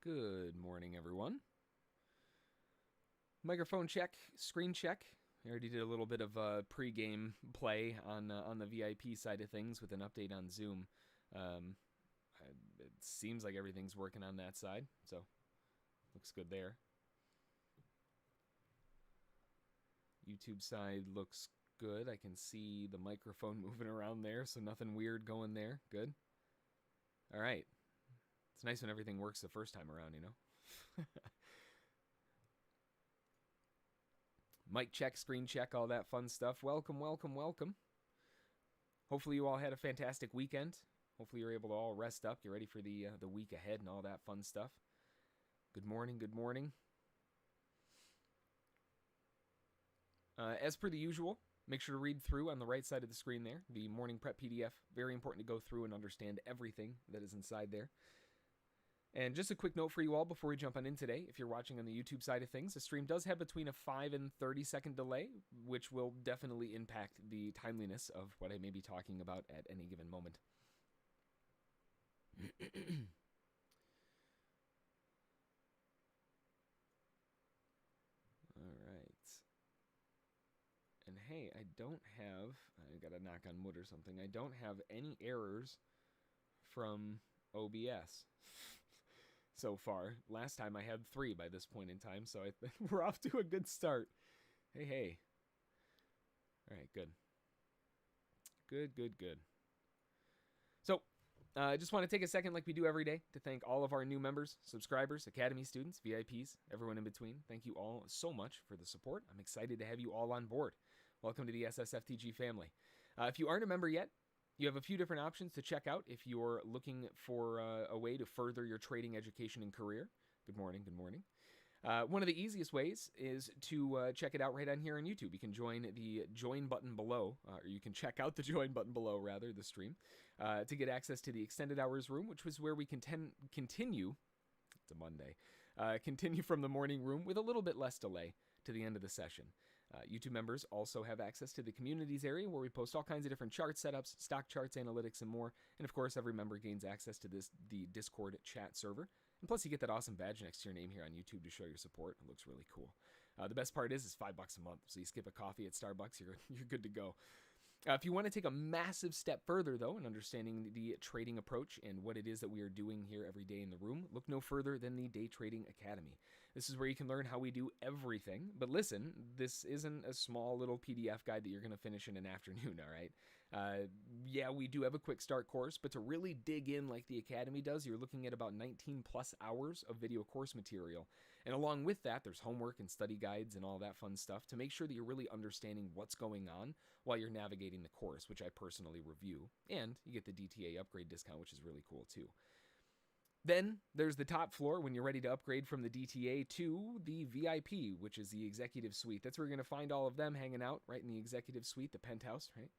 Good morning, everyone. Microphone check, screen check. I already did a little bit of pre-game play on the VIP side of things with an update on Zoom. It seems like everything's working on that side, so looks good there. YouTube side looks good. I can see the microphone moving around there, so nothing weird going there. Good. All right. It's nice when everything works the first time around, you know? Mic check, screen check, all that fun stuff. Welcome, welcome, welcome. Hopefully you all had a fantastic weekend. Hopefully you're able to all rest up, get ready for the week ahead and all that fun stuff. Good morning, good morning. As per the usual, make sure to read through on the right side of the screen there, the morning prep PDF. Very important to go through and understand everything that is inside there. And just a quick note for you all before we jump on in today, if you're watching on the YouTube side of things, the stream does have between a 5 and 30 second delay, which will definitely impact the timeliness of what I may be talking about at any given moment. All right. And hey, I gotta knock on wood or something, I don't have any errors from OBS so far. Last time I had 3 by this point in time, so we're off to a good start. Hey. All right, good. Good. So, I just want to take a second, like we do every day, to thank all of our new members, subscribers, Academy students, VIPs, everyone in between. Thank you all so much for the support. I'm excited to have you all on board. Welcome to the SSFTG family. If you aren't a member yet, you have a few different options to check out if you're looking for a way to further your trading education and career. Good morning, good morning. One of the easiest ways is to check it out right on here on YouTube. You can join the join button below, or you can check out the join button below, rather, the stream, to get access to the extended hours room, which was where we continue, it's a Monday, continue from the morning room with a little bit less delay to the end of the session. YouTube members also have access to the communities area where we post all kinds of different chart setups, stock charts, analytics, and more. And of course, every member gains access to the Discord chat server. And plus, you get that awesome badge next to your name here on YouTube to show your support. It looks really cool. The best part is it's $5 a month. So you skip a coffee at Starbucks, you're good to go. If you want to take a massive step further, though, in understanding the trading approach and what it is that we are doing here every day in the room, look no further than the Day Trading Academy. This is where you can learn how we do everything. But listen, this isn't a small little PDF guide that you're going to finish in an afternoon, all right? Yeah, we do have a quick start course, but to really dig in like the Academy does, you're looking at about 19 plus hours of video course material. And along with that, there's homework and study guides and all that fun stuff to make sure that you're really understanding what's going on while you're navigating the course, which I personally review, and you get the DTA upgrade discount, which is really cool too. Then there's the top floor when you're ready to upgrade from the DTA to the VIP, which is the executive suite. That's where you're going to find all of them hanging out right in the executive suite, the penthouse, right?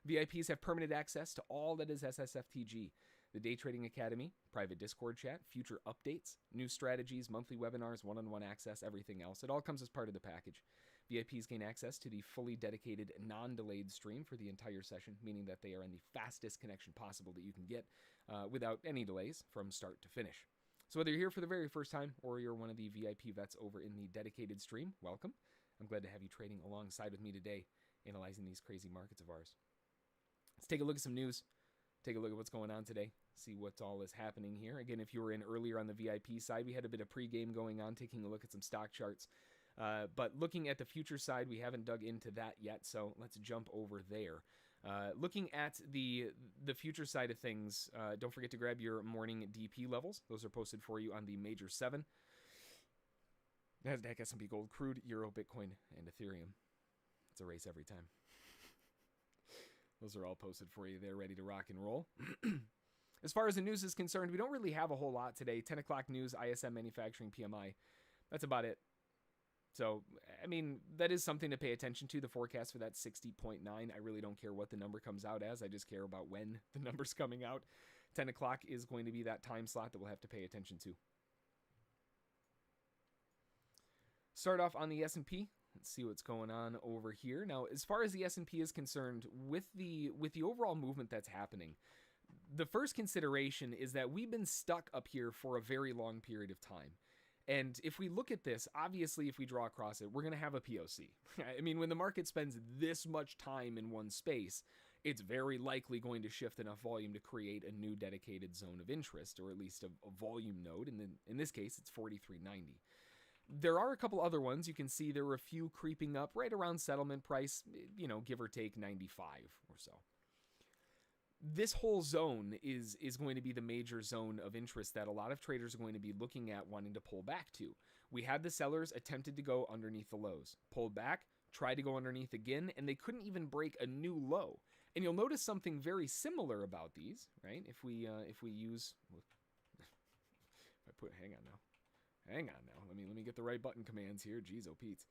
VIPs have permanent access to all that is SSFTG, the Day Trading Academy, private Discord chat, future updates, new strategies, monthly webinars, one-on-one access, everything else. It all comes as part of the package. VIPs gain access to the fully dedicated, non-delayed stream for the entire session, meaning that they are in the fastest connection possible that you can get without any delays from start to finish. So whether you're here for the very first time or you're one of the VIP vets over in the dedicated stream, welcome. I'm glad to have you trading alongside with me today, analyzing these crazy markets of ours. Let's take a look at some news, take a look at what's going on today, see what all is happening here. Again, if you were in earlier on the VIP side, we had a bit of pregame going on, taking a look at some stock charts. But looking at the future side, we haven't dug into that yet, so let's jump over there. Looking at the future side of things, don't forget to grab your morning DP levels. Those are posted for you on the Major 7. NASDAQ, S&P Gold, Crude, Euro, Bitcoin, and Ethereum. It's a race every time. Those are all posted for you. They're ready to rock and roll. As far as the news is concerned, we don't really have a whole lot today. 10 o'clock news, ISM manufacturing PMI. That's about it. So, I mean, that is something to pay attention to. The forecast for that 60.9. I really don't care what the number comes out as. I just care about when the number's coming out. 10 o'clock is going to be that time slot that we'll have to pay attention to. Start off on the S&P. Let's see what's going on over here. Now, as far as the S&P is concerned, with the overall movement that's happening, The first consideration is that we've been stuck up here for a very long period of time. And if we look at this, obviously, if we draw across it, we're going to have a POC. I mean, when the market spends this much time in one space, it's very likely going to shift enough volume to create a new dedicated zone of interest, or at least a volume node. And then in this case, it's 43.90. There are a couple other ones. You can see there were a few creeping up right around settlement price, you know, give or take 95 or so. This whole zone is going to be the major zone of interest that a lot of traders are going to be looking at wanting to pull back to. We had the sellers attempted to go underneath the lows, pulled back, tried to go underneath again, and they couldn't even break a new low. And you'll notice something very similar about these, right? If we use, hang on now. Let me get the right button commands here. Jeez, oh Pete.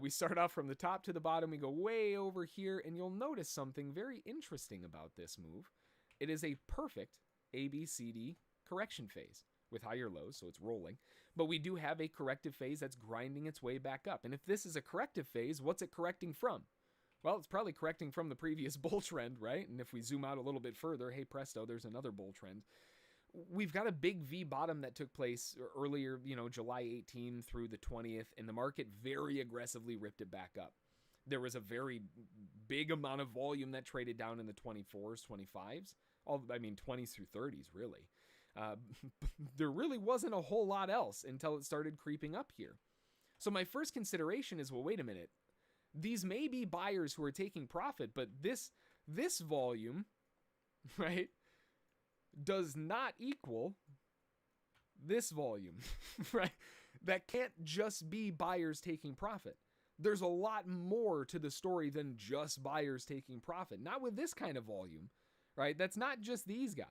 We start off from the top to the bottom. We go way over here, and you'll notice something very interesting about this move. It is a perfect ABCD correction phase with higher lows, so it's rolling. But we do have a corrective phase that's grinding its way back up. And if this is a corrective phase, what's it correcting from? Well, it's probably correcting from the previous bull trend, right? And if we zoom out a little bit further, hey presto, there's another bull trend. We've got a big V bottom that took place earlier, you know, July 18 through the 20th, and the market very aggressively ripped it back up. There was a very big amount of volume that traded down in the 24s, 25s, 20s through 30s, really. There really wasn't a whole lot else until it started creeping up here. So my first consideration is, well, wait a minute. These may be buyers who are taking profit, but this volume, right, does not equal this volume, right? That can't just be buyers taking profit. There's a lot more to the story than just buyers taking profit. Not with this kind of volume, right? That's not just these guys.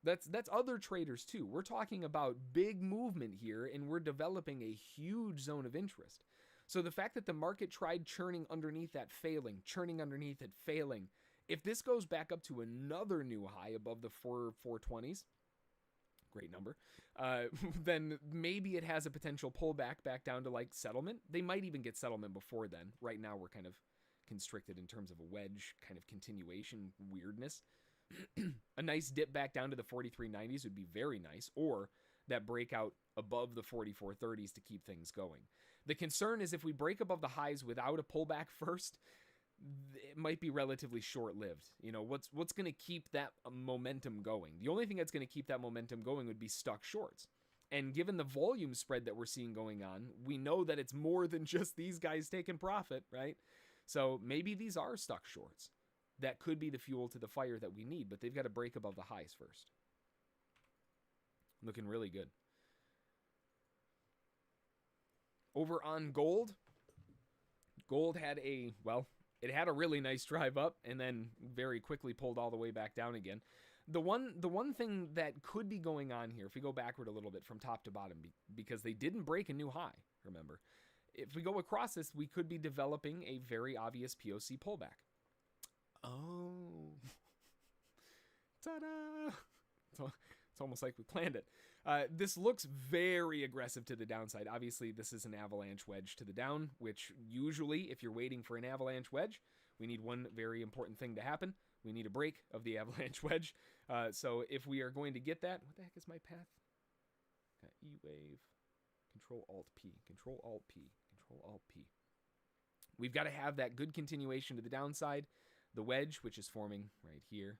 That's other traders too. We're talking about big movement here, and we're developing a huge zone of interest. So the fact that the market tried churning underneath that failing, churning underneath it failing, if this goes back up to another new high above the 420s, great number, then maybe it has a potential pullback back down to like settlement. They might even get settlement before then. Right now we're kind of constricted in terms of a wedge kind of continuation weirdness. A nice dip back down to the 43.90s would be very nice, or that breakout above the 44.30s to keep things going. The concern is if we break above the highs without a pullback first, it might be relatively short-lived. You know, what's going to keep that momentum going? The only thing that's going to keep that momentum going would be stuck shorts. And given the volume spread that we're seeing going on, we know that it's more than just these guys taking profit, right? So maybe these are stuck shorts. That could be the fuel to the fire that we need, but they've got to break above the highs first. Looking really good. Over on gold, gold had it had a really nice drive up and then very quickly pulled all the way back down again. The one thing that could be going on here, if we go backward a little bit from top to bottom, because they didn't break a new high, remember. If we go across this, we could be developing a very obvious POC pullback. Oh. Ta-da! It's almost like we planned it. This looks very aggressive to the downside. Obviously, this is an avalanche wedge to the down, which usually, if you're waiting for an avalanche wedge, we need one very important thing to happen. We need a break of the avalanche wedge. So if we are going to get that, what the heck is my path? E-wave, Control-Alt-P, Control-Alt-P, Control-Alt-P. We've got to have that good continuation to the downside. The wedge, which is forming right here.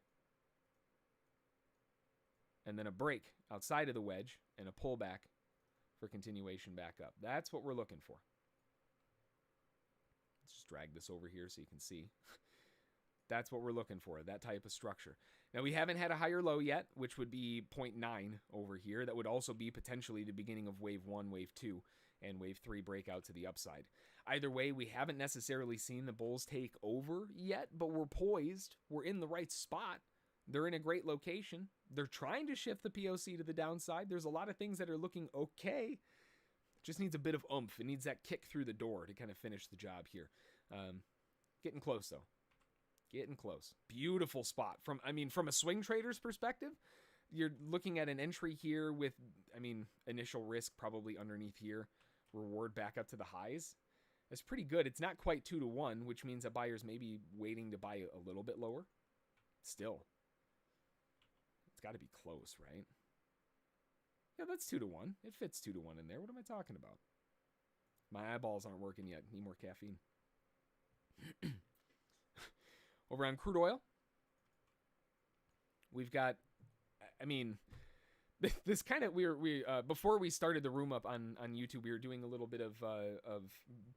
And then a break outside of the wedge and a pullback for continuation back up. That's what we're looking for. Let's just drag this over here so you can see. That's what we're looking for, that type of structure. Now, we haven't had a higher low yet, which would be 0.9 over here. That would also be potentially the beginning of wave 1, wave 2, and wave 3 breakout to the upside. Either way, we haven't necessarily seen the bulls take over yet, but we're poised. We're in the right spot. They're in a great location. They're trying to shift the POC to the downside. There's a lot of things that are looking okay. Just needs a bit of oomph. It needs that kick through the door to kind of finish the job here. Getting close, though. Getting close. Beautiful spot. From a swing trader's perspective, you're looking at an entry here with, initial risk probably underneath here. Reward back up to the highs. That's pretty good. It's not quite 2-to-1, which means that buyers may be waiting to buy a little bit lower. Still. got to be close, right? Yeah, that's 2-to-1. It fits 2-to-1 in there. What am I talking about? My eyeballs aren't working yet. Need more caffeine. Over on crude oil, we've got, I mean, this kind of, we before we started the room up on YouTube, we were doing a little bit of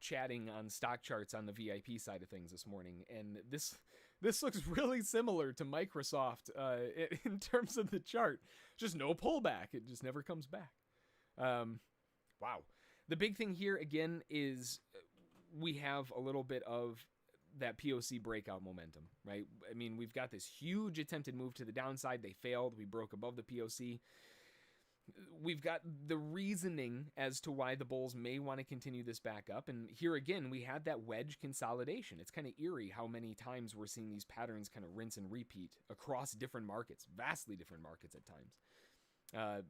chatting on stock charts on the VIP side of things this morning, and this looks really similar to Microsoft in terms of the chart. Just no pullback. It just never comes back. Wow. The big thing here, again, is we have a little bit of that POC breakout momentum, right? I mean, we've got this huge attempted move to the downside. They failed. We broke above the POC. We've got the reasoning as to why the bulls may want to continue this back up. And here again, we had that wedge consolidation. It's kind of eerie how many times we're seeing these patterns kind of rinse and repeat across different markets, vastly different markets at times.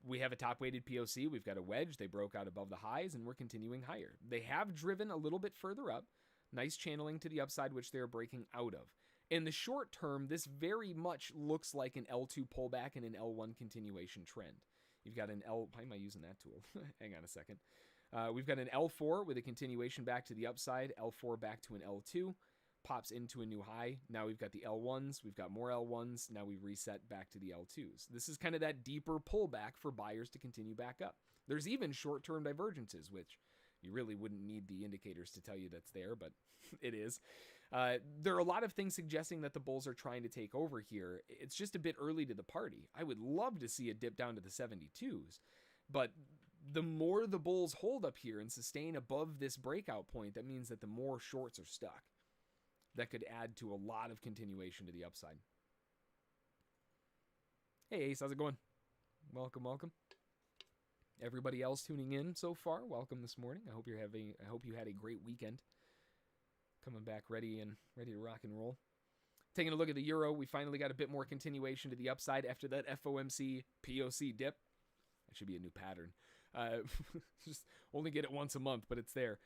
We have a top-weighted POC. We've got a wedge. They broke out above the highs, and we're continuing higher. They have driven a little bit further up. Nice channeling to the upside, which they're breaking out of. In the short term, this very much looks like an L2 pullback and an L1 continuation trend. You've got an L... Why am I using that tool? Hang on a second. We've got an L4 with a continuation back to the upside. L4 back to an L2. Pops into a new high. Now we've got the L1s. We've got more L1s. Now we reset back to the L2s. This is kind of that deeper pullback for buyers to continue back up. There's even short-term divergences, which you really wouldn't need the indicators to tell you that's there, but it is. There are a lot of things suggesting that the bulls are trying to take over here. It's just a bit early to the party. I would love to see a dip down to the 72s, but the more the bulls hold up here and sustain above this breakout point, that means that the more shorts are stuck. That could add to a lot of continuation to the upside. Hey Ace, how's it going? Welcome, welcome. Everybody else tuning in so far, welcome this morning. I hope you had a great weekend. Coming back ready to rock and roll. Taking a look at the euro, we finally got a bit more continuation to the upside after that FOMC POC dip. That should be a new pattern. Just only get it once a month, but it's there.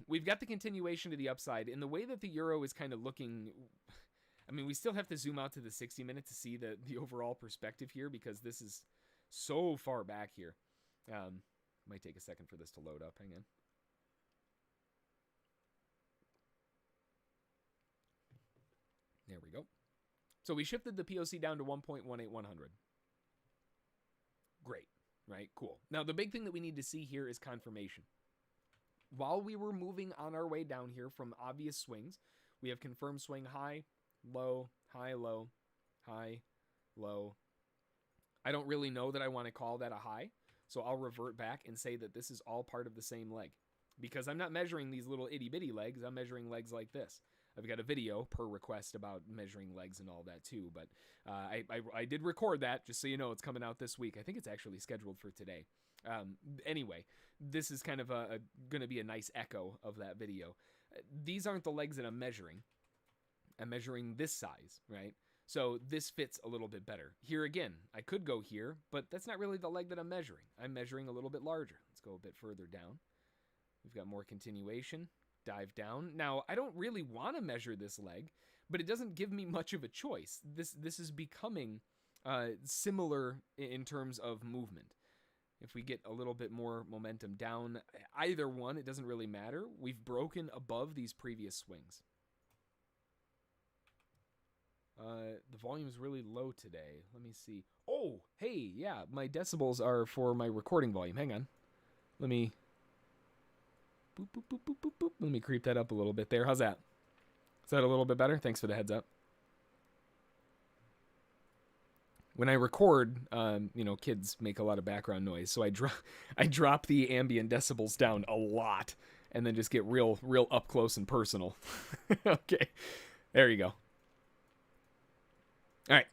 We've got the continuation to the upside. In the way that the euro is kind of looking, I mean, we still have to zoom out to the 60 minute to see the overall perspective here, because this is so far back here. Might take a second for this to load up. Hang on. There we go. So we shifted the POC down to 1.18100. Great, right? Cool. Now, the big thing that we need to see here is confirmation. While we were moving on our way down here from obvious swings, we have confirmed swing high, low, high, low, high, low. I don't really know that I want to call that a high, so I'll revert back and say that this is all part of the same leg. Because I'm not measuring these little itty-bitty legs, I'm measuring legs like this. I've got a video per request about measuring legs and all that too, but I did record that, just so you know. It's coming out this week. I think it's actually scheduled for today. Anyway, this is kind of going to be a nice echo of that video. These aren't the legs that I'm measuring. I'm measuring this size, right? So this fits a little bit better. Here again, I could go here, but that's not really the leg that I'm measuring. I'm measuring a little bit larger. Let's go a bit further down. We've got more continuation. Dive down. Now, I don't really want to measure this leg, but it doesn't give me much of a choice. This is becoming similar in terms of movement. If we get a little bit more momentum down, either one, it doesn't really matter. We've broken above these previous swings. The volume's really low today. Let me see. Oh, hey, yeah, my decibels are for my recording volume. Hang on. Let me... Boop, boop, boop, boop, boop, boop. Let me creep that up a little bit there. How's that? Is that a little bit better? Thanks for the heads up. When I record, kids make a lot of background noise, so I drop the ambient decibels down a lot, and then just get real up close and personal. Okay, there you go. All right.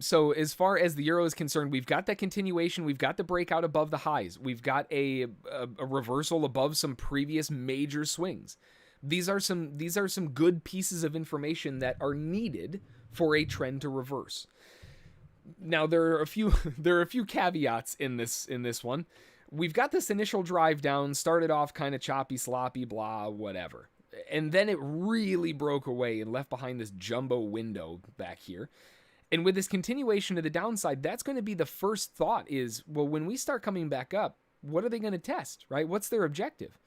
So as far as the euro is concerned, we've got that continuation. We've got the breakout above the highs. We've got a reversal above some previous major swings. These are some good pieces of information that are needed for a trend to reverse. Now there are a few caveats in this one. We've got this initial drive down, started off kind of choppy, sloppy, blah, whatever. And then it really broke away and left behind this jumbo window back here. And with this continuation to the downside, that's going to be the first thought is, well, when we start coming back up, what are they going to test, right? What's their objective?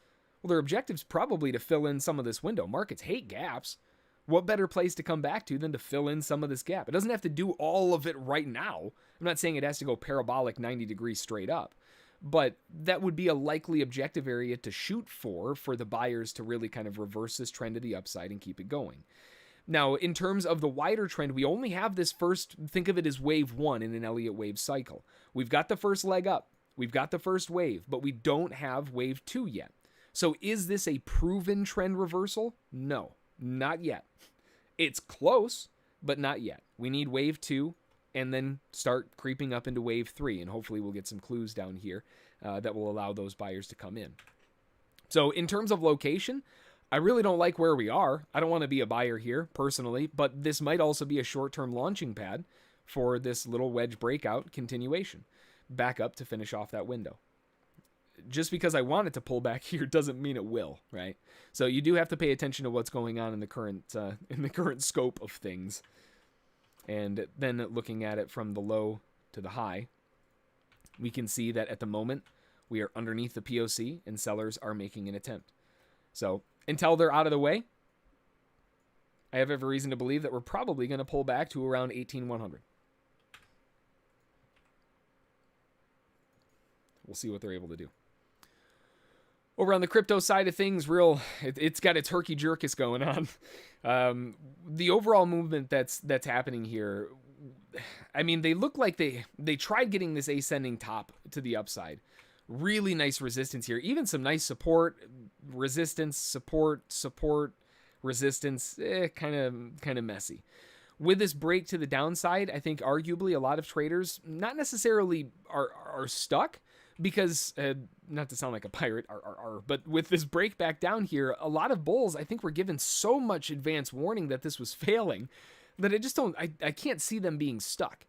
Well, their objective's probably to fill in some of this window. Markets hate gaps. What better place to come back to than to fill in some of this gap? It doesn't have to do all of it right now. I'm not saying it has to go parabolic 90 degrees straight up, but that would be a likely objective area to shoot for the buyers to really kind of reverse this trend to the upside and keep it going. Now, in terms of the wider trend, we only have this first, think of it as wave one in an Elliott wave cycle. We've got the first leg up. We've got the first wave, but we don't have wave two yet. So is this a proven trend reversal? No, not yet. It's close, but not yet. We need wave two and then start creeping up into wave three, and hopefully we'll get some clues down here that will allow those buyers to come in. So in terms of location, I really don't like where we are. I don't want to be a buyer here personally, but this might also be a short-term launching pad for this little wedge breakout continuation. Back up to finish off that window. Just because I want it to pull back here doesn't mean it will, right? So you do have to pay attention to what's going on in the current scope of things. And then looking at it from the low to the high, we can see that at the moment we are underneath the POC and sellers are making an attempt. So until they're out of the way, I have every reason to believe that we're probably going to pull back to around 18,100. We'll see what they're able to do. Over on the crypto side of things, it's got its herky jerkus going on. The overall movement that's happening here, I mean, they look like they tried getting this ascending top to the upside. Really nice resistance here. Even some nice support, resistance, support, resistance. Kind of messy. With this break to the downside, I think arguably a lot of traders not necessarily are stuck because, not to sound like a pirate, but with this break back down here, a lot of bulls, I think, were given so much advance warning that this was failing that I can't see them being stuck.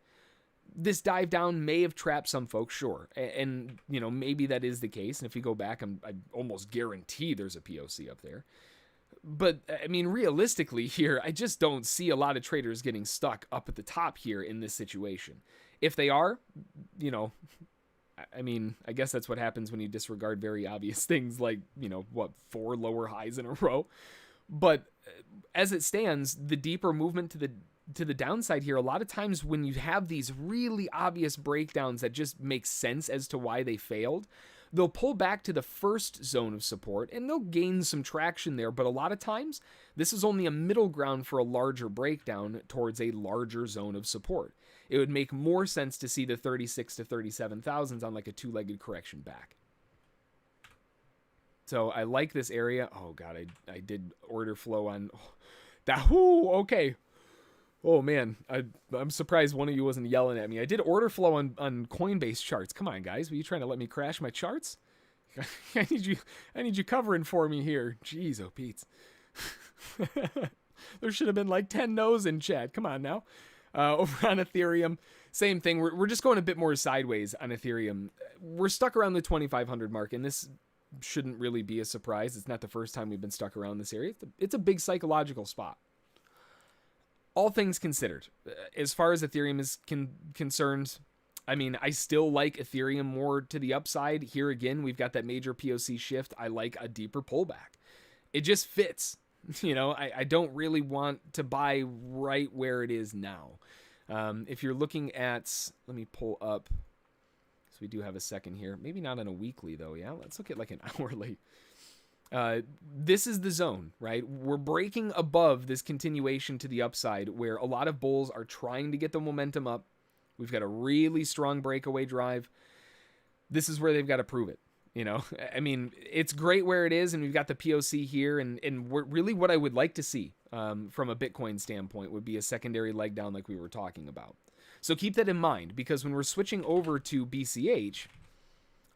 This dive down may have trapped some folks, sure. And you know, maybe that is the case. And if you go back, I almost guarantee there's a POC up there. But I mean, realistically here, I just don't see a lot of traders getting stuck up at the top here in this situation. If they are, you know, I mean, I guess that's what happens when you disregard very obvious things like, you know, 4 lower highs in a row. But as it stands, the deeper movement to the downside here, a lot of times when you have these really obvious breakdowns that just make sense as to why they failed, they'll pull back to the first zone of support and they'll gain some traction there. But a lot of times, this is only a middle ground for a larger breakdown towards a larger zone of support. It would make more sense to see the 36 to 37,000s on like a two-legged correction back. So I like this area. Oh God, I did order flow on that. Whoo, okay. Oh man, I'm surprised one of you wasn't yelling at me. I did order flow on Coinbase charts. Come on, guys, were you trying to let me crash my charts? I need you covering for me here. Jeez, oh Pete. There should have been like 10 no's in chat. Come on now. Over on Ethereum, same thing. We're just going a bit more sideways on Ethereum. We're stuck around the 2,500 mark, and this shouldn't really be a surprise. It's not the first time we've been stuck around this area. It's a big psychological spot. All things considered, as far as Ethereum is concerned, I mean, I still like Ethereum more to the upside. Here again, we've got that major POC shift. I like a deeper pullback. It just fits. You know, I don't really want to buy right where it is now. If you're looking at, let me pull up. So we do have a second here. Maybe not on a weekly though. Yeah, let's look at like an hourly. This is the zone, right? We're breaking above this continuation to the upside where a lot of bulls are trying to get the momentum up. We've got a really strong breakaway drive. This is where they've got to prove it. You know, I mean, it's great where it is, and we've got the POC here, and really what I would like to see from a Bitcoin standpoint would be a secondary leg down like we were talking about. So keep that in mind, because when we're switching over to BCH,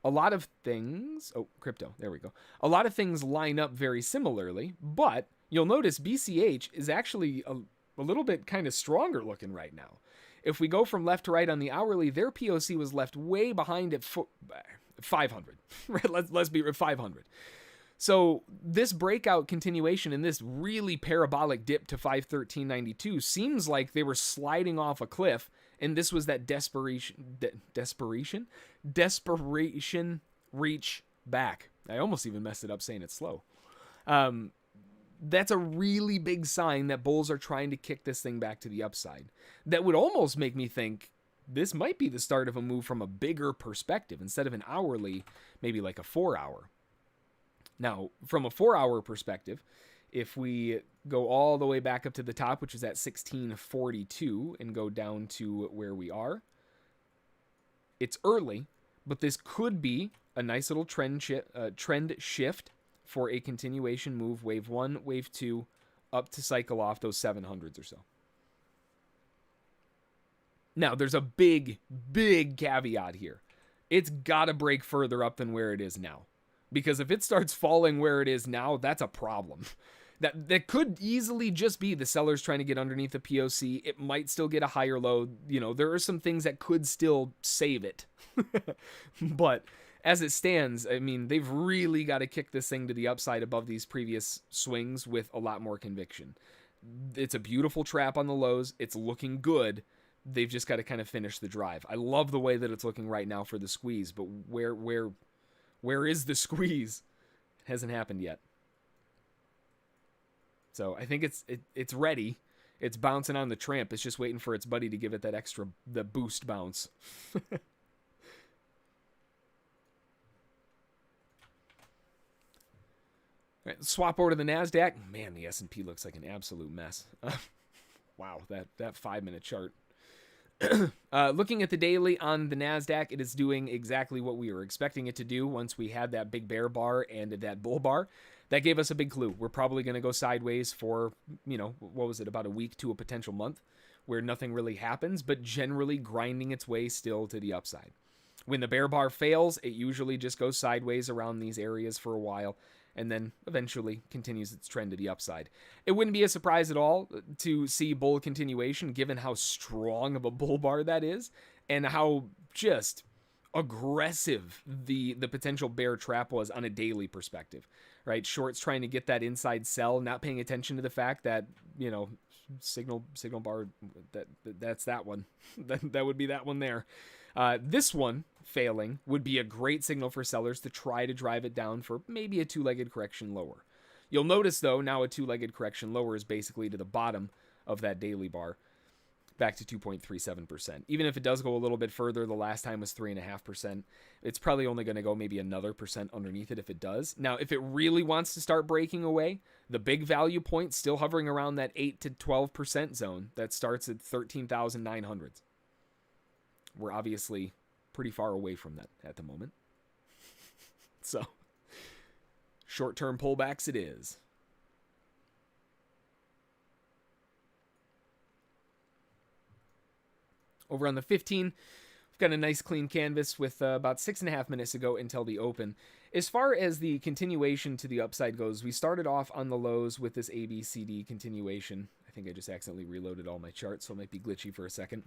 a lot of things, crypto, there we go. A lot of things line up very similarly, but you'll notice BCH is actually a little bit kind of stronger looking right now. If we go from left to right on the hourly, their POC was left way behind at 500. Right? Let's be 500. So this breakout continuation and this really parabolic dip to 513.92 seems like they were sliding off a cliff, and this was that desperation reach back. I almost even messed it up saying it slow. That's a really big sign that bulls are trying to kick this thing back to the upside. That would almost make me think this might be the start of a move from a bigger perspective. Instead of an hourly, maybe like a 4-hour. Now, from a 4-hour perspective, if we go all the way back up to the top, which is at 1642, and go down to where we are, it's early, but this could be a nice little trend shift for a continuation move, wave 1, wave 2, up to cycle off those 700s or so. Now, there's a big caveat here. It's got to break further up than where it is now. Because if it starts falling where it is now, that's a problem. That could easily just be the sellers trying to get underneath the POC. It might still get a higher low. You know, there are some things that could still save it. But as it stands, I mean, they've really got to kick this thing to the upside above these previous swings with a lot more conviction. It's a beautiful trap on the lows. It's looking good. They've just got to kind of finish the drive. I love the way that it's looking right now for the squeeze, but where is the squeeze? It hasn't happened yet. So I think it's ready. It's bouncing on the tramp. It's just waiting for its buddy to give it that the boost bounce. All right, swap over to the NASDAQ. Man, the S&P looks like an absolute mess. Wow, that 5-minute chart. Looking at the daily on the NASDAQ, it is doing exactly what we were expecting it to do once we had that big bear bar and that bull bar. That gave us a big clue. We're probably going to go sideways for, what was it, about a week to a potential month, where nothing really happens, but generally grinding its way still to the upside. When the bear bar fails, it usually just goes sideways around these areas for a while, and then eventually continues its trend to the upside. It wouldn't be a surprise at all to see bull continuation, given how strong of a bull bar that is, and how just aggressive the potential bear trap was on a daily perspective, right? Shorts trying to get that inside sell, not paying attention to the fact that, signal bar, that's that one. that would be that one there. This one failing would be a great signal for sellers to try to drive it down for maybe a two-legged correction lower. You'll notice, though, now a two-legged correction lower is basically to the bottom of that daily bar, back to 2.37%. Even if it does go a little bit further, the last time was 3.5%. It's probably only going to go maybe another percent underneath it if it does. Now, if it really wants to start breaking away, the big value point still hovering around that 8 to 12% zone that starts at 13,900. We're obviously pretty far away from that at the moment. So, short-term pullbacks it is. Over on the 15, we've got a nice clean canvas with about 6.5 minutes to go until the open. As far as the continuation to the upside goes, we started off on the lows with this ABCD continuation. I think I just accidentally reloaded all my charts, so it might be glitchy for a second.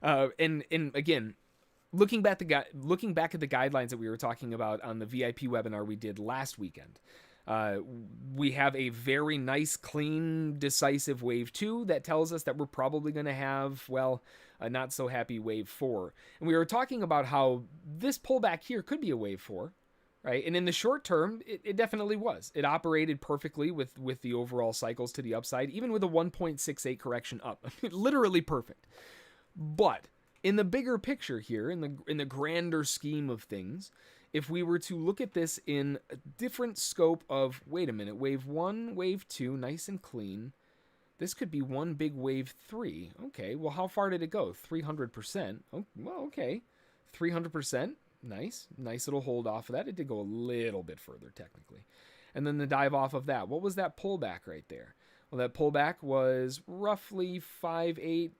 And again, looking back at the guidelines that we were talking about on the VIP webinar we did last weekend, we have a very nice, clean, decisive wave 2 that tells us that we're probably going to have, well, a not so happy wave 4. And we were talking about how this pullback here could be a wave 4, right? And in the short term, it definitely was. It operated perfectly with the overall cycles to the upside, even with a 1.68 correction up. Literally perfect. But in the bigger picture here, in the grander scheme of things, if we were to look at this in a different scope of, wait a minute, wave 1, wave 2, nice and clean. This could be one big wave 3. Okay, well, how far did it go? 300%. Oh, well, okay. 300%. Nice. Nice little hold off of that. It did go a little bit further, technically. And then the dive off of that. What was that pullback right there? Well, that pullback was roughly 5.8.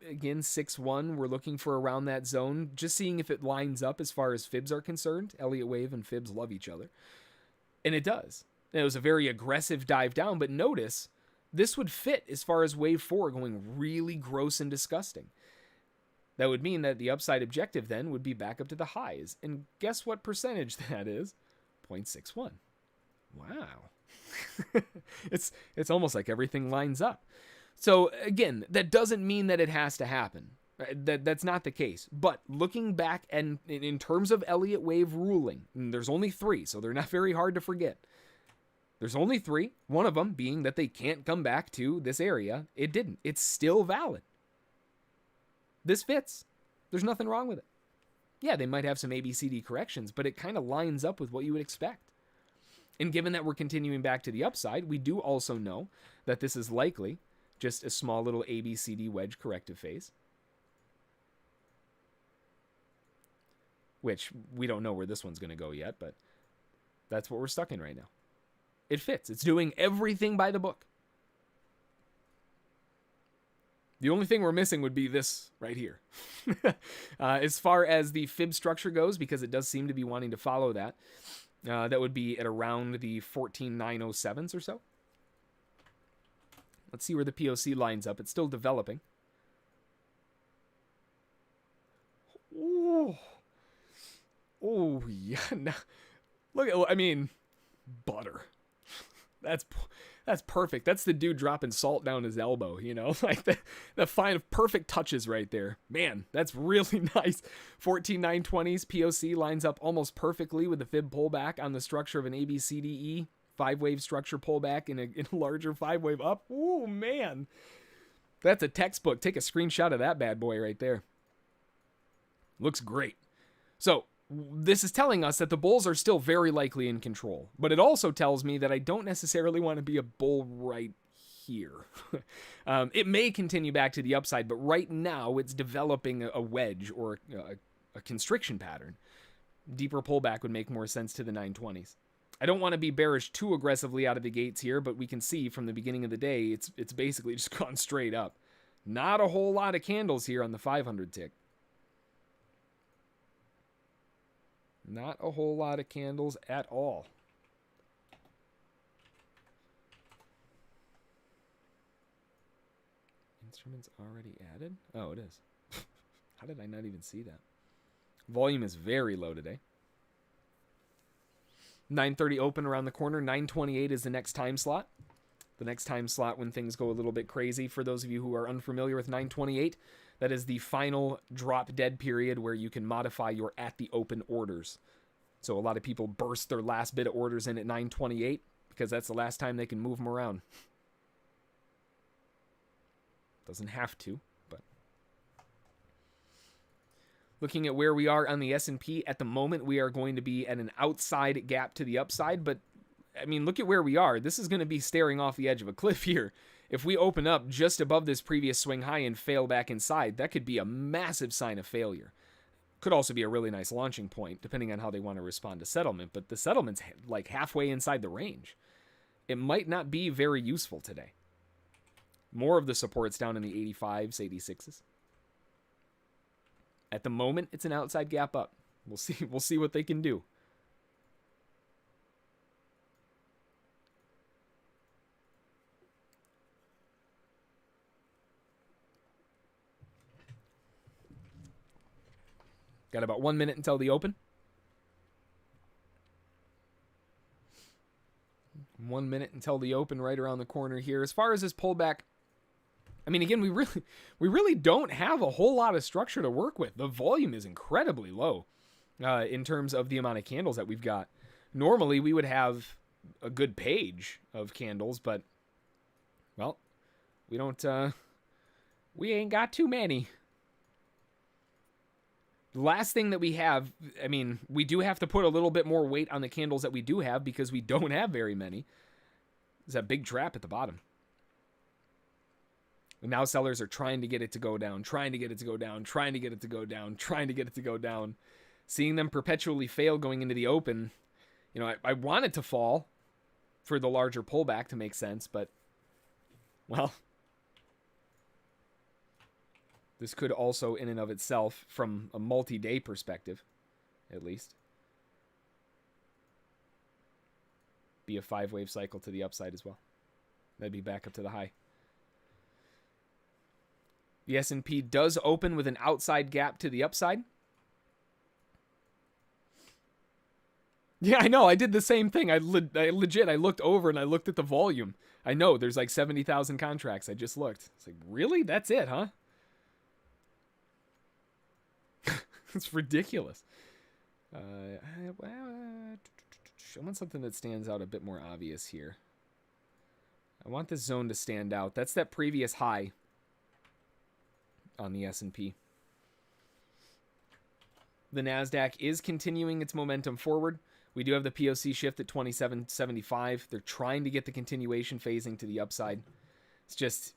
Again, 6.1. We're looking for around that zone, just seeing if it lines up as far as fibs are concerned. Elliott Wave and fibs love each other. And it does. It was a very aggressive dive down, but notice this would fit as far as wave 4 going really gross and disgusting. That would mean that the upside objective then would be back up to the highs. And guess what percentage that is? 0.61. Wow. It's almost like everything lines up. So again, that doesn't mean that it has to happen. That's not the case. But looking back and in terms of Elliott wave ruling, there's only 3, so they're not very hard to forget. There's only 3, one of them being that they can't come back to this area. It didn't. It's still valid. This fits. There's nothing wrong with it. Yeah, they might have some ABCD corrections, but it kind of lines up with what you would expect. And given that we're continuing back to the upside, we do also know that this is likely just a small little ABCD wedge corrective phase, which we don't know where this one's going to go yet, but that's what we're stuck in right now. It fits. It's doing everything by the book. The only thing we're missing would be this right here. As far as the fib structure goes, because it does seem to be wanting to follow that, that would be at around the 14,907s or so. Let's see where the POC lines up. It's still developing. Oh, yeah. Now, look at, I mean, butter. That's perfect. That's the dude dropping salt down his elbow, you know, like the fine of perfect touches right there. Man, that's really nice. 14,920s POC lines up almost perfectly with the fib pullback on the structure of an ABCDE 5-wave structure pullback in a larger 5-wave up. Ooh, man. That's a textbook. Take a screenshot of that bad boy right there. Looks great. So this is telling us that the bulls are still very likely in control, but it also tells me that I don't necessarily want to be a bull right here. It may continue back to the upside, but right now it's developing a wedge or a constriction pattern. Deeper pullback would make more sense to the 920s. I don't want to be bearish too aggressively out of the gates here, but we can see from the beginning of the day, it's basically just gone straight up. Not a whole lot of candles here on the 500 tick. Not a whole lot of candles at all. Instruments already added? Oh, it is. How did I not even see that? Volume is very low today. 9:30 open around the corner. 9:28 is the next time slot. The next time slot when things go a little bit crazy. For those of you who are unfamiliar with 9:28, that is the final drop dead period where you can modify your at the open orders. So a lot of people burst their last bit of orders in at 9:28 because that's the last time they can move them around. Doesn't have to, but looking at where we are on the S&P at the moment, we are going to be at an outside gap to the upside, but I mean, look at where we are. This is going to be staring off the edge of a cliff here. If we open up just above this previous swing high and fail back inside, that could be a massive sign of failure. Could also be a really nice launching point, depending on how they want to respond to settlement, but the settlement's like halfway inside the range. It might not be very useful today. More of the support's down in the 85s, 86s. At the moment, it's an outside gap up. We'll see what they can do. Got about 1 minute until the open. 1 minute until the open, right around the corner here. As far as this pullback, I mean, again, we really don't have a whole lot of structure to work with. The volume is incredibly low in terms of the amount of candles that we've got. Normally, we would have a good page of candles, but, well, we don't, we ain't got too many. The last thing that we have, I mean, we do have to put a little bit more weight on the candles that we do have because we don't have very many. There's that big trap at the bottom. And now sellers are trying to get it to go down, trying to get it to go down, trying to get it to go down, trying to get it to go down. Seeing them perpetually fail going into the open, you know, I want it to fall for the larger pullback to make sense, but, well, this could also, in and of itself, from a multi-day perspective, at least, be a 5-wave cycle to the upside as well. That'd be back up to the high. The S&P does open with an outside gap to the upside. Yeah, I know. I did the same thing. I legit, I looked over and I looked at the volume. I know there's like 70,000 contracts. I just looked. It's like, really? That's it, huh? It's ridiculous. I want something that stands out a bit more obvious here. I want this zone to stand out. That's that previous high on the S&P. The NASDAQ is continuing its momentum forward. We do have the POC shift at 27.75. They're trying to get the continuation phasing to the upside. It's just,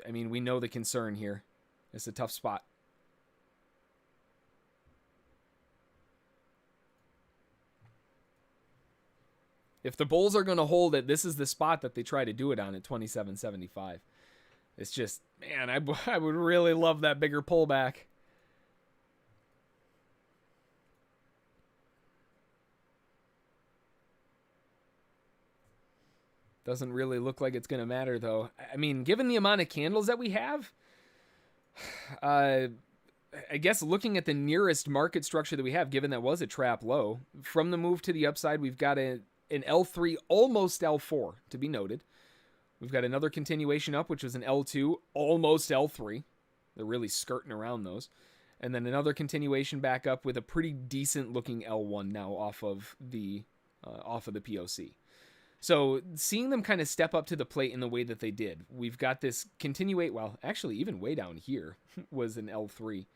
I mean, we know the concern here. It's a tough spot. If the bulls are going to hold it, this is the spot that they try to do it on at 27.75. It's just, man, I would really love that bigger pullback. Doesn't really look like it's going to matter, though. I mean, given the amount of candles that we have, I guess looking at the nearest market structure that we have, given that was a trap low, from the move to the upside, we've got an L3, almost L4, to be noted. We've got another continuation up, which was an L2, almost L3. They're really skirting around those. And then another continuation back up with a pretty decent looking L1 now off of the POC. So seeing them kind of step up to the plate in the way that they did, we've got this well, actually even way down here was an L3.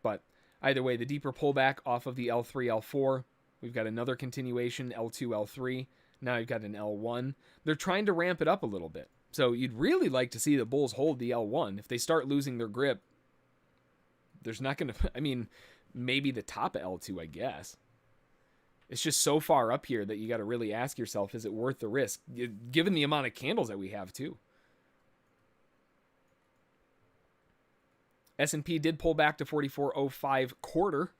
But either way, the deeper pullback off of the L3, L4, we've got another continuation, L2, L3. Now you've got an L1. They're trying to ramp it up a little bit. So you'd really like to see the bulls hold the L1. If they start losing their grip, there's not going to, I mean, maybe the top of L2, I guess. It's just so far up here that you got to really ask yourself, is it worth the risk, given the amount of candles that we have too? S&P did pull back to 44.05 quarter.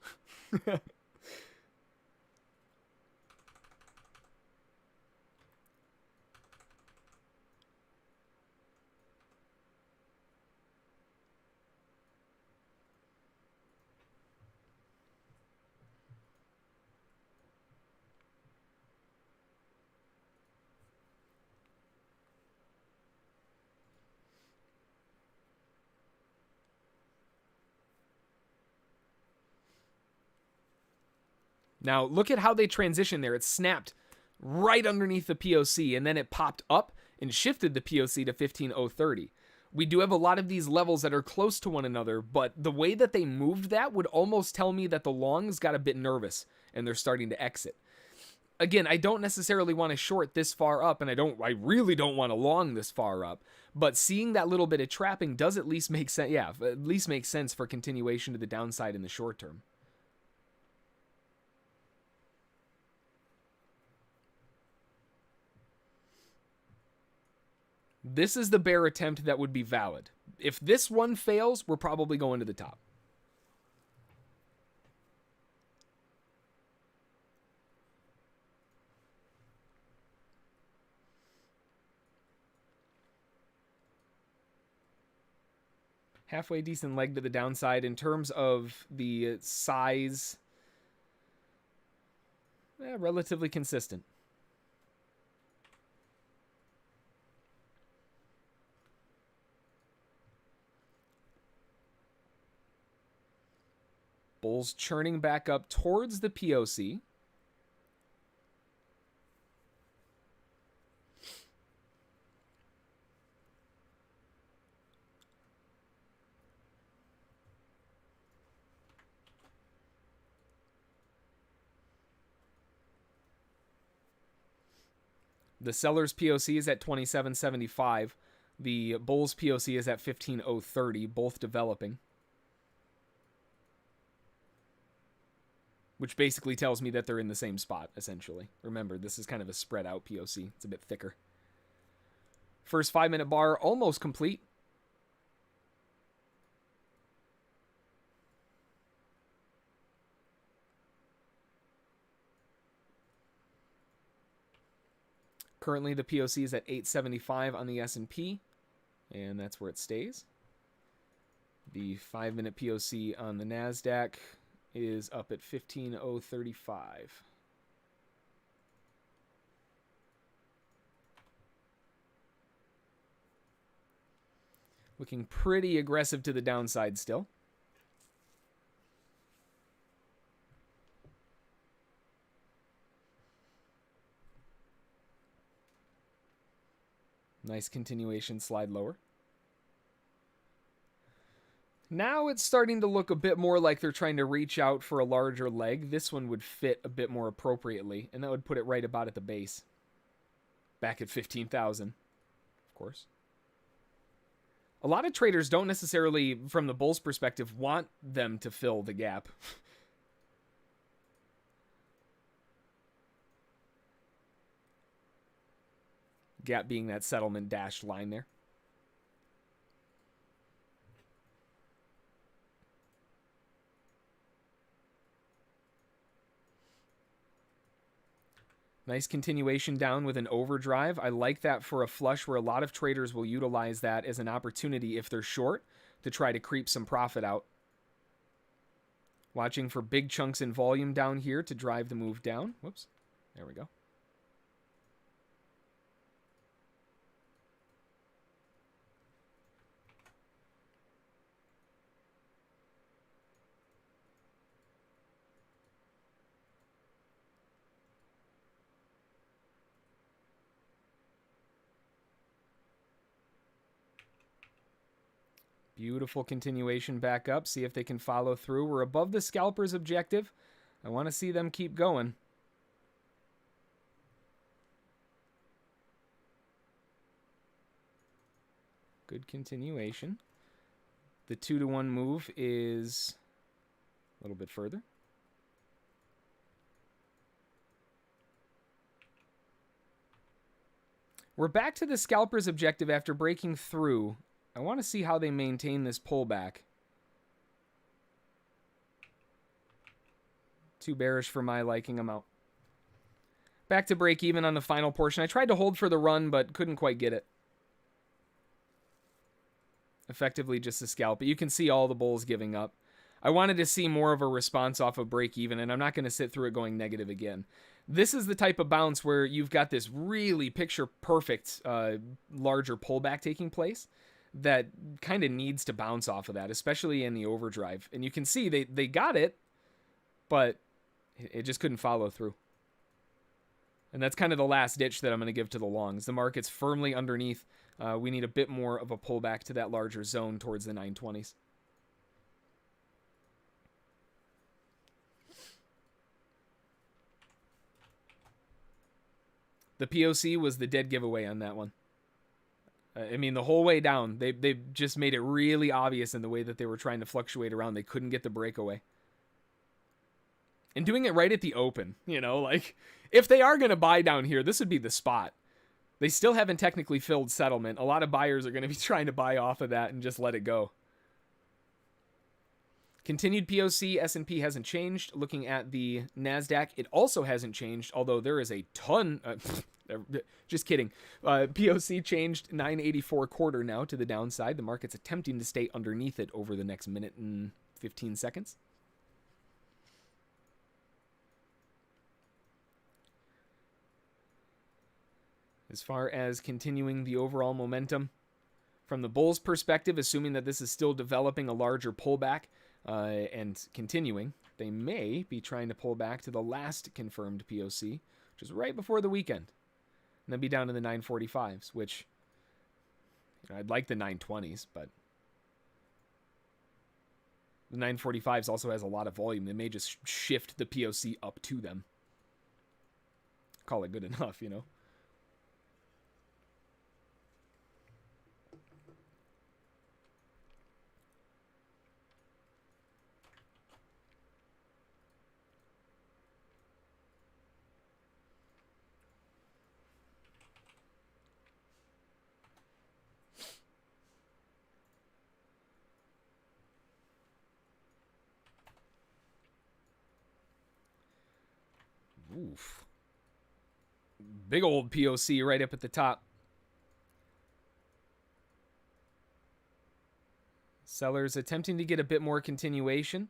Now, look at how they transition there. It snapped right underneath the POC, and then it popped up and shifted the POC to 15.030. We do have a lot of these levels that are close to one another, but the way that they moved that would almost tell me that the longs got a bit nervous, and they're starting to exit. Again, I don't necessarily want to short this far up, and I really don't want to long this far up, but seeing that little bit of trapping does at least make sense. Yeah, at least make sense for continuation to the downside in the short term. This is the bear attempt that would be valid. If this one fails, we're probably going to the top. Halfway decent leg to the downside in terms of the size. Relatively consistent. Bulls churning back up towards the POC. The seller's POC is at 27.75. The bull's POC is at 15.030, both developing. Which basically tells me that they're in the same spot, essentially. Remember, this is kind of a spread out POC. It's a bit thicker. First 5-minute bar almost complete. Currently, the POC is at 875 on the S&P, and that's where it stays. The 5-minute POC on the NASDAQ is up at 15.035. Looking pretty aggressive to the downside still. Nice continuation slide lower. Now it's starting to look a bit more like they're trying to reach out for a larger leg. This one would fit a bit more appropriately, and that would put it right about at the base. Back at 15,000, of course. A lot of traders don't necessarily, from the bull's perspective, want them to fill the gap. Gap being that settlement dashed line there. Nice continuation down with an overdrive. I like that for a flush where a lot of traders will utilize that as an opportunity if they're short to try to creep some profit out. Watching for big chunks in volume down here to drive the move down. Whoops. There we go. Beautiful continuation back up. See if they can follow through. We're above the scalper's objective. I want to see them keep going. Good continuation. The 2-to-1 move is a little bit further. We're back to the scalper's objective after breaking through. I want to see how they maintain this pullback. Too bearish for my liking. I'm out. Back to break even on the final portion. I tried to hold for the run, but couldn't quite get it. Effectively just a scalp. But you can see all the bulls giving up. I wanted to see more of a response off of break even, and I'm not going to sit through it going negative again. This is the type of bounce where you've got this really picture-perfect larger pullback taking place that kind of needs to bounce off of that, especially in the overdrive. And you can see they got it, but it just couldn't follow through. And that's kind of the last ditch that I'm going to give to the longs. The market's firmly underneath. We need a bit more of a pullback to that larger zone towards the 920s. The POC was the dead giveaway on that one. I mean, the whole way down, they just made it really obvious in the way that they were trying to fluctuate around. They couldn't get the breakaway. And doing it right at the open, you know, like, if they are going to buy down here, this would be the spot. They still haven't technically filled settlement. A lot of buyers are going to be trying to buy off of that and just let it go. Continued POC, S&P hasn't changed. Looking at the NASDAQ, it also hasn't changed, although there is a ton... just kidding. POC changed 984 quarter now to the downside. The market's attempting to stay underneath it over the next minute and 15 seconds. As far as continuing the overall momentum, from the bulls' perspective, assuming that this is still developing a larger pullback and continuing, they may be trying to pull back to the last confirmed POC, which is right before the weekend. And then be down to the 945s, which, you know, I'd like the 920s, but the 945s also has a lot of volume. They may just shift the POC up to them. Call it good enough, you know. Oof. Big old POC right up at the top. Sellers attempting to get a bit more continuation.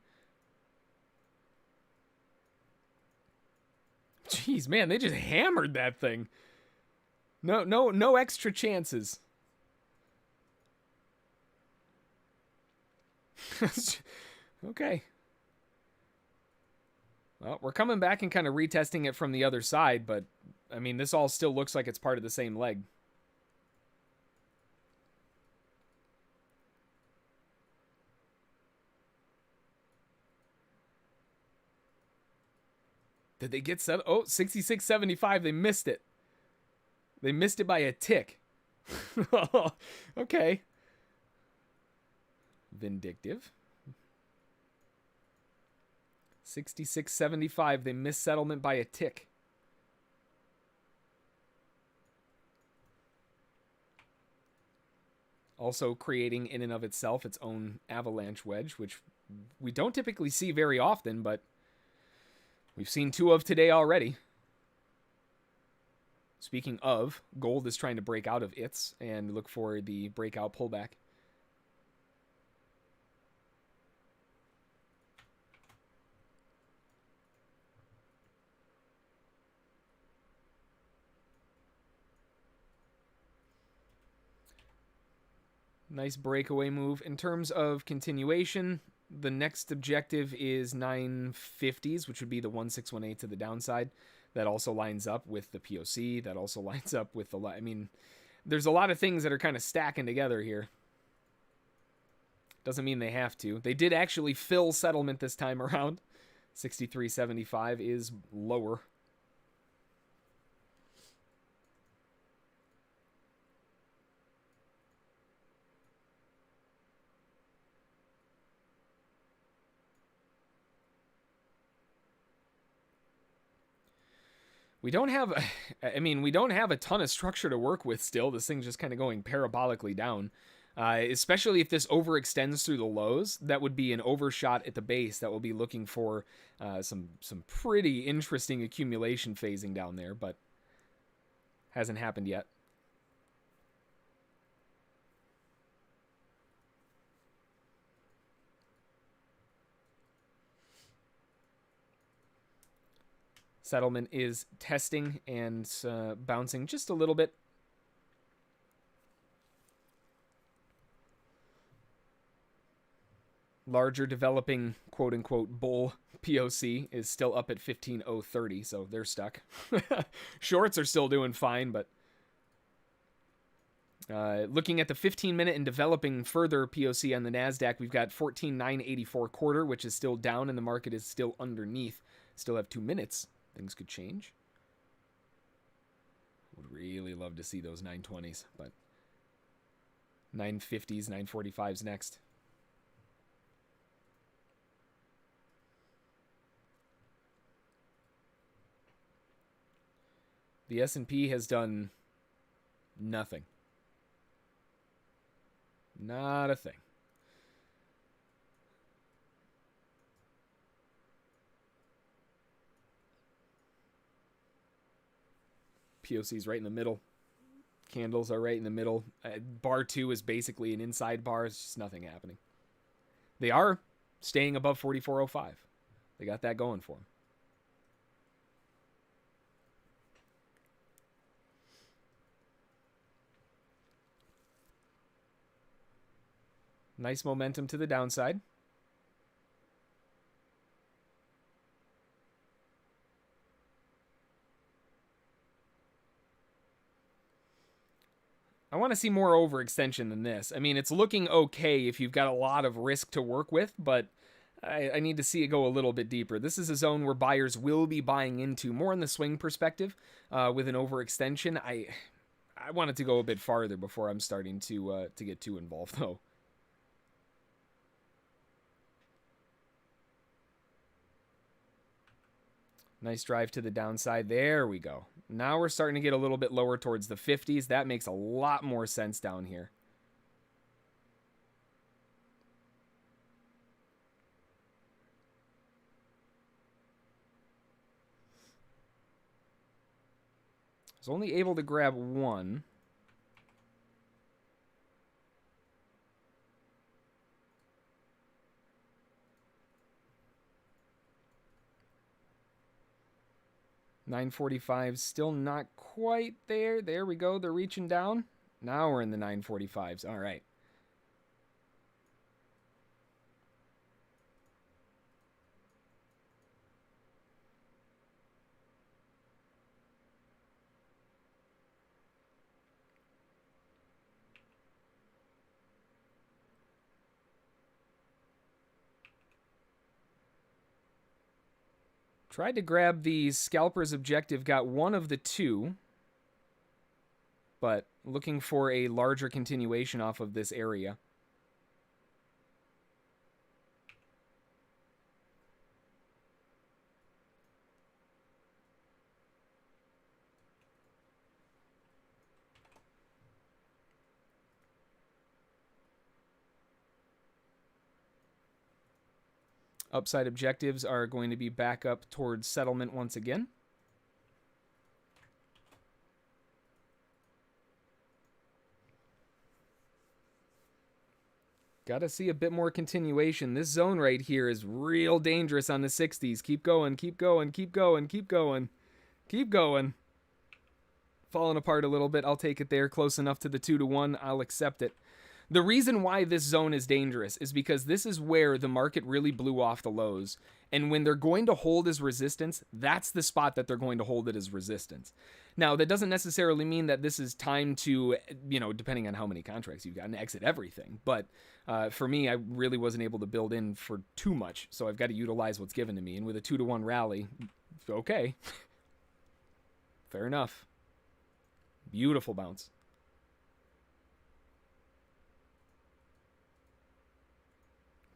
Jeez, man, they just hammered that thing. No extra chances. Okay. Well, we're coming back and kind of retesting it from the other side, but, I mean, this all still looks like it's part of the same leg. Did they get set? Oh, 66.75. They missed it. They missed it by a tick. Okay. Vindictive. 66.75. They missed settlement by a tick. Also creating in and of itself its own avalanche wedge, which we don't typically see very often, but we've seen 2 of today already. Speaking of, gold is trying to break out of its and look for the breakout pullback. Nice breakaway move. In terms of continuation, the next objective is 950s, which would be the 1618 to the downside. That also lines up with the POC. That also lines up with the... I mean, there's a lot of things that are kind of stacking together here. Doesn't mean they have to. They did actually fill settlement this time around. 63.75 is lower. We don't have, I mean, we don't have a ton of structure to work with still. This thing's just kind of going parabolically down. Especially if this overextends through the lows, that would be an overshot at the base that will be looking for some pretty interesting accumulation phasing down there, but hasn't happened yet. Settlement is testing and bouncing just a little bit. Larger developing quote-unquote bull POC is still up at 15.030, so they're stuck. Shorts are still doing fine, but looking at the 15-minute and developing further POC on the NASDAQ, we've got 14.984 quarter, which is still down, and the market is still underneath. Still have 2 minutes. Things could change. Would really love to see those 920s, but 950s, 945s next. The S&P has done nothing. Not a thing. POC's right in the middle. Candles are right in the middle. Bar 2 is basically an inside bar. It's just nothing happening. They are staying above 44.05. They got that going for them. Nice momentum to the downside. I want to see more overextension than this. I mean, it's looking okay if you've got a lot of risk to work with, but I need to see it go a little bit deeper. This is a zone where buyers will be buying into more in the swing perspective with an overextension. I want it to go a bit farther before I'm starting to get too involved, though. Nice drive to the downside. There we go. Now we're starting to get a little bit lower towards the 50s. That makes a lot more sense down here. I was only able to grab one. $9.45 still not quite there. There we go. They're reaching down. Now we're in the 9.45s. All right. Tried to grab the scalper's objective, got one of the two, but looking for a larger continuation off of this area. Upside objectives are going to be back up towards settlement once again. Got to see a bit more continuation. This zone right here is real dangerous on the 60s. Keep going, keep going, keep going, keep going. Keep going. Falling apart a little bit. I'll take it there. Close enough to the 2-to-1. I'll accept it. The reason why this zone is dangerous is because this is where the market really blew off the lows. And when they're going to hold as resistance, that's the spot that they're going to hold it as resistance. Now, that doesn't necessarily mean that this is time to, you know, depending on how many contracts you've got, and exit everything. But for me, I really wasn't able to build in for too much, so I've got to utilize what's given to me. And with a 2-to-1 rally, okay. Fair enough. Beautiful bounce.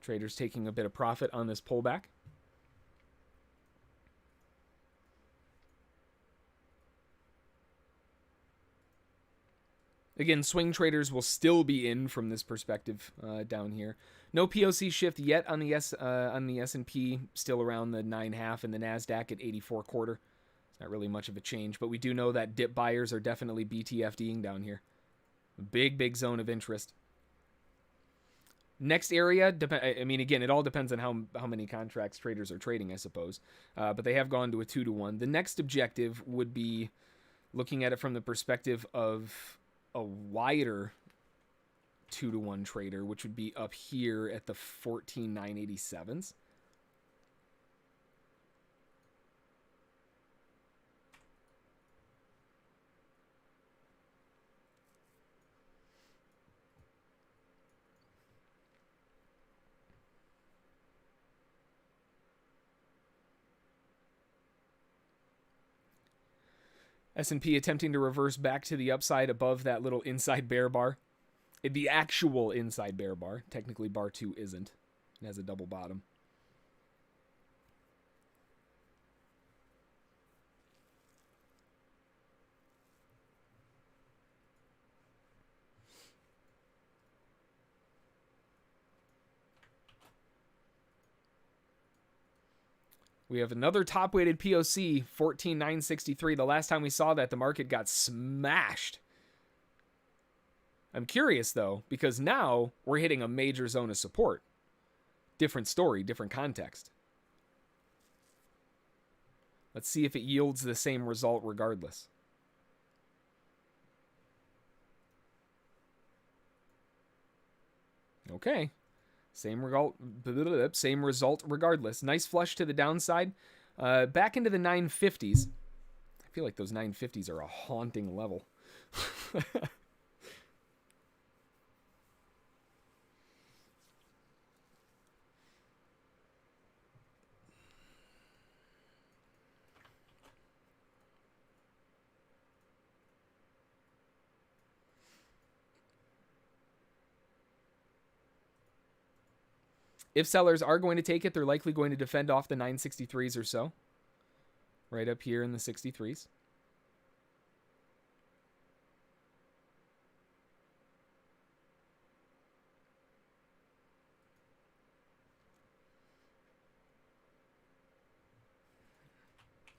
Traders taking a bit of profit on this pullback. Again, swing traders will still be in from this perspective down here. No POC shift yet on the S&P, still around the 9.5, and the Nasdaq at 84.25. It's not really much of a change, but we do know that dip buyers are definitely BTFDing down here. A big zone of interest. Next area, I mean, again, it all depends on how many contracts traders are trading, I suppose. But they have gone to a 2-to-1. The next objective would be looking at it from the perspective of a wider 2-to-1 trader, which would be up here at the 14,987s. S&P attempting to reverse back to the upside above that little inside bear bar. The actual inside bear bar. Technically, bar 2 isn't. It has a double bottom. We have another top-weighted POC, 14,963. The last time we saw that, the market got smashed. I'm curious, though, because now we're hitting a major zone of support. Different story, different context. Let's see if it yields the same result regardless. Okay. Same result regardless. Nice flush to the downside. Back into the 950s. I feel like those 950s are a haunting level. If sellers are going to take it, they're likely going to defend off the 963s or so. Right up here in the 63s.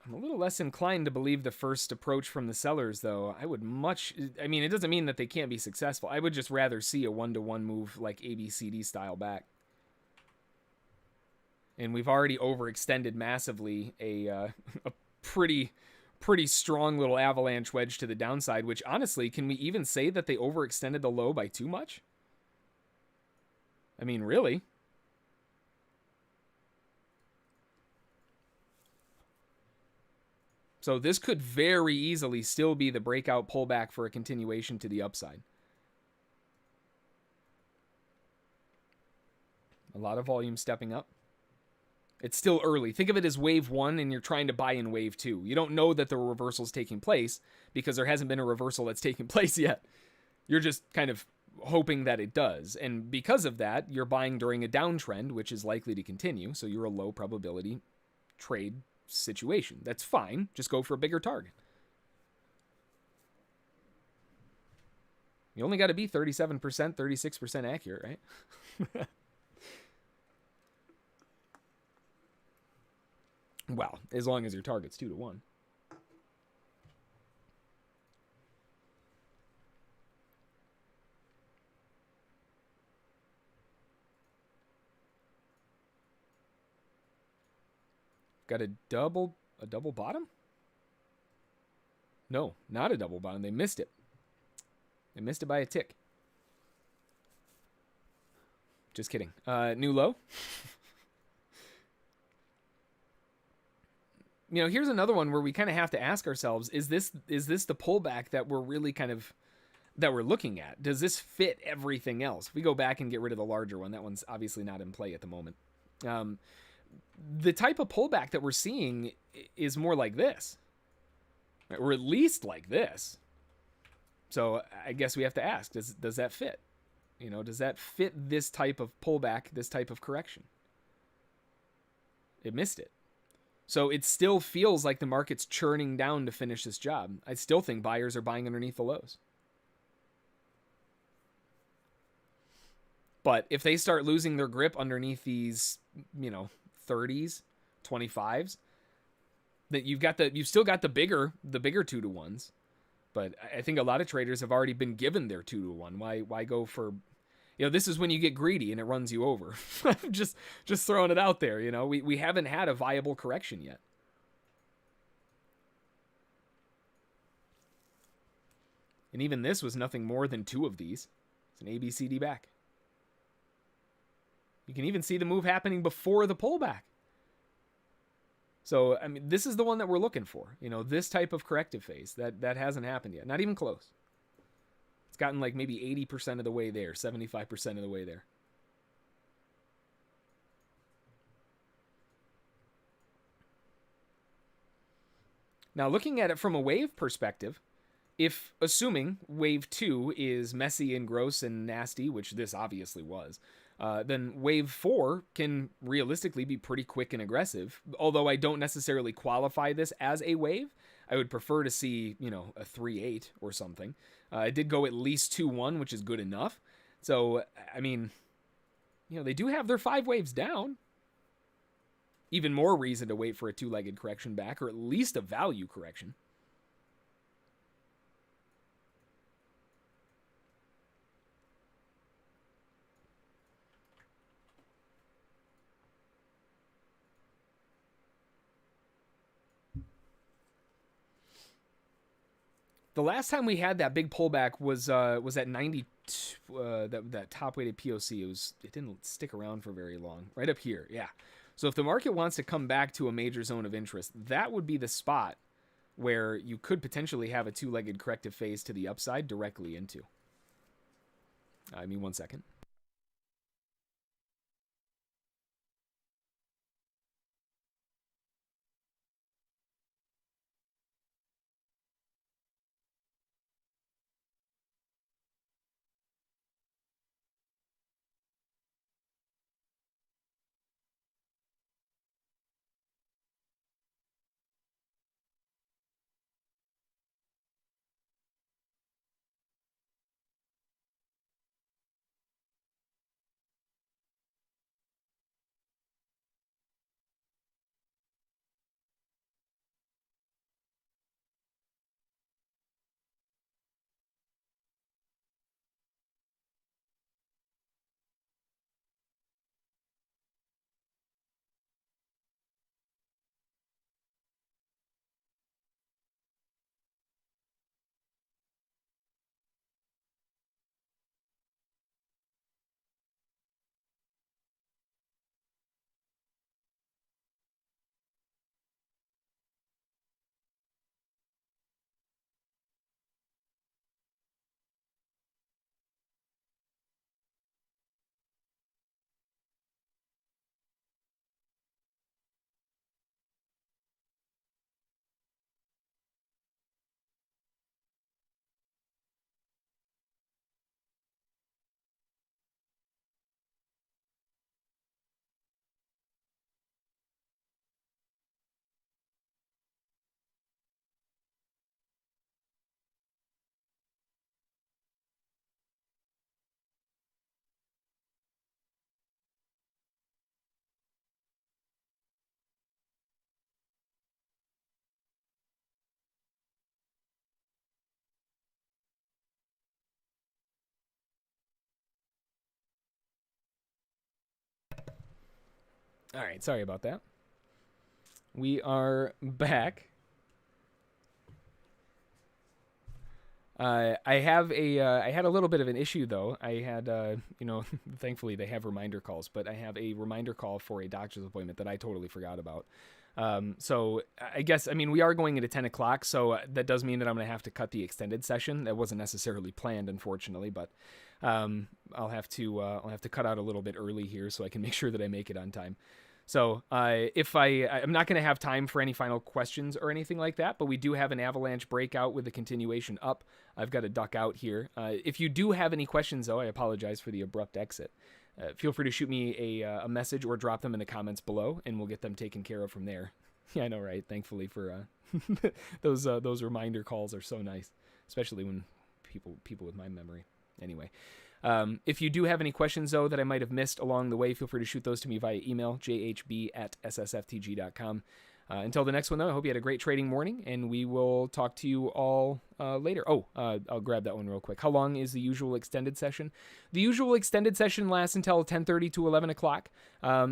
I'm a little less inclined to believe the first approach from the sellers, though. I would I mean, it doesn't mean that they can't be successful. I would just rather see a 1-to-1 move like ABCD style back. And we've already overextended massively a pretty strong little avalanche wedge to the downside, which honestly, can we even say that they overextended the low by too much? I mean, really? So this could very easily still be the breakout pullback for a continuation to the upside. A lot of volume stepping up. It's still early. Think of it as wave 1 and you're trying to buy in wave 2. You don't know that the reversal is taking place because there hasn't been a reversal that's taken place yet. You're just kind of hoping that it does. And because of that, you're buying during a downtrend, which is likely to continue. So you're a low probability trade situation. That's fine. Just go for a bigger target. You only got to be 37%, 36% accurate, right? Well, as long as your target's 2 to 1. Got a double bottom? No, not a double bottom. They missed it. They missed it by a tick. Just kidding. New low. You know, here's another one where we kind of have to ask ourselves, is this the pullback that we're really that we're looking at? Does this fit everything else? If we go back and get rid of the larger one, that one's obviously not in play at the moment. The type of pullback that we're seeing is more like this, right? Or at least like this. So I guess we have to ask, does that fit? You know, does that fit this type of pullback, this type of correction? It missed it. So it still feels like the market's churning down to finish this job. I still think buyers are buying underneath the lows. But if they start losing their grip underneath these, 30s, 25s, that you've still got the bigger 2 to 1s. But I think a lot of traders have already been given their 2 to 1. Why go for, this is when you get greedy and it runs you over. just throwing it out there. We haven't had a viable correction yet. And even this was nothing more than 2 of these. It's an ABCD back. You can even see the move happening before the pullback. So, I mean, this is the one that we're looking for. This type of corrective phase. That hasn't happened yet. Not even close. It's gotten like maybe 80% of the way there, 75% of the way there. Now, looking at it from a wave perspective, if assuming wave 2 is messy and gross and nasty, which this obviously was, then wave 4 can realistically be pretty quick and aggressive. Although I don't necessarily qualify this as a wave. I would prefer to see, a 3-8 or something. It did go at least 2-1, which is good enough. So, I mean, they do have their 5 waves down. Even more reason to wait for a 2-legged correction back, or at least a value correction. The last time we had that big pullback was at 90, that top weighted POC. It didn't stick around for very long. Right up here, yeah. So if the market wants to come back to a major zone of interest, that would be the spot where you could potentially have a 2-legged corrective phase to the upside directly into. I mean, 1 second. All right, sorry about that. We are back. I had a little bit of an issue though. I had, thankfully they have reminder calls, but I have a reminder call for a doctor's appointment that I totally forgot about. So I guess, we are going into 10 o'clock, so that does mean that I'm going to have to cut the extended session. That wasn't necessarily planned, unfortunately, but I'll have to cut out a little bit early here so I can make sure that I make it on time. So I'm not going to have time for any final questions or anything like that, but we do have an Avalanche breakout with the continuation up. I've got to duck out here. If you do have any questions, though, I apologize for the abrupt exit. Feel free to shoot me a message or drop them in the comments below, and we'll get them taken care of from there. Yeah, I know, right? Thankfully for those reminder calls are so nice, especially when people with my memory. Anyway. If you do have any questions, though, that I might have missed along the way, feel free to shoot those to me via email, jhb@ssftg.com. Until the next one, though, I hope you had a great trading morning, and we will talk to you all later. I'll grab that one real quick. How long is the usual extended session? The usual extended session lasts until 10:30 to 11 o'clock,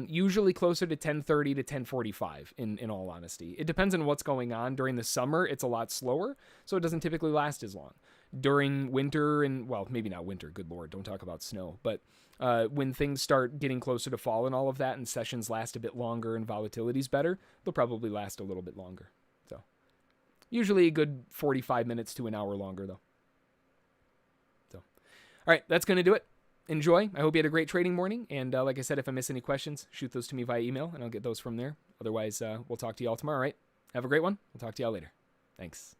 usually closer to 10:30 to 10:45, in all honesty. It depends on what's going on. During the summer, it's a lot slower, so it doesn't typically last as long. During winter and, well, maybe not winter, good Lord, don't talk about snow, but when things start getting closer to fall and all of that and sessions last a bit longer and volatility's better, they'll probably last a little bit longer. So usually a good 45 minutes to an hour longer, though. So, all right, that's going to do it. Enjoy. I hope you had a great trading morning. And like I said, if I miss any questions, shoot those to me via email and I'll get those from there. Otherwise, we'll talk to you all tomorrow, all right? Have a great one. We'll talk to you all later. Thanks.